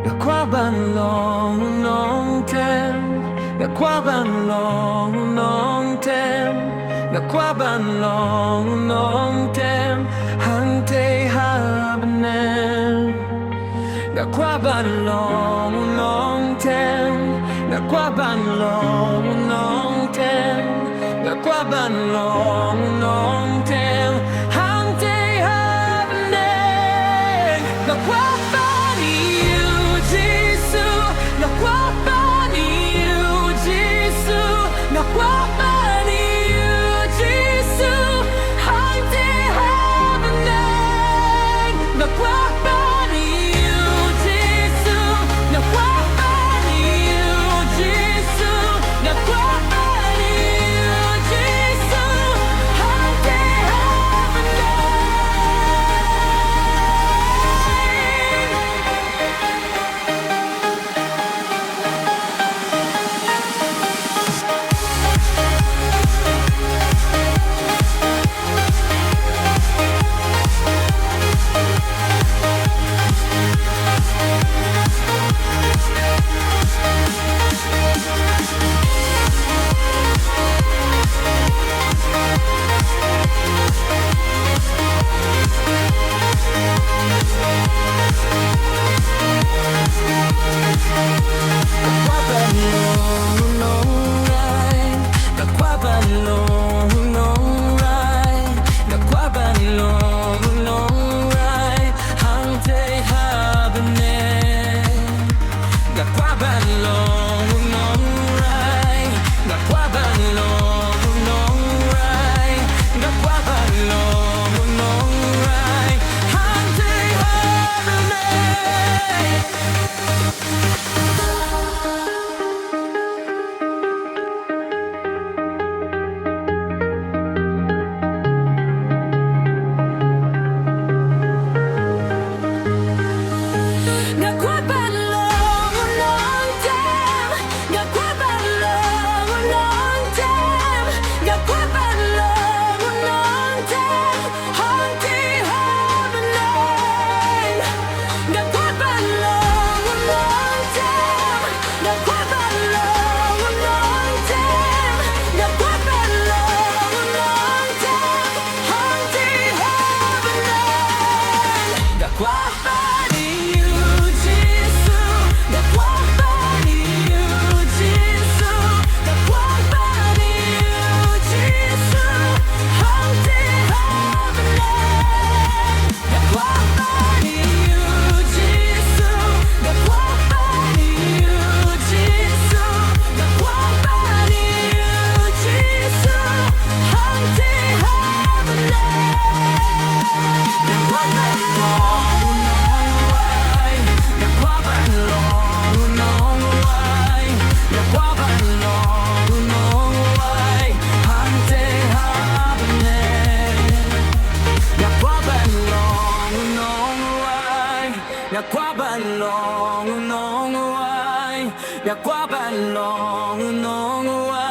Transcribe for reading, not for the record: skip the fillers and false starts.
อย่าคว้าบ้านลองน้องแทมอย่าคว้าบ้านลองน้องแทมอย่าคว้าบ้านลองน้องแทมหันเทหาบันแนมอย่าคว้าบ้านลองน้องแทมอย่าคว้าบ้านลองน้องแทมอย่าคว้าบ้านลองน้องแทมหันเทหาบันแนมอย่าคว้าNa kwa bani you Jesus Na kwa bani you Jesus Hande heaven Na kwa bani you Jesus Na kwa bani you Jesus Na kwa bani you Jesus Hande heavenอย่าคว้าบ้านลองน้องไว้อย่าคว้าบ้านลองน้องไว้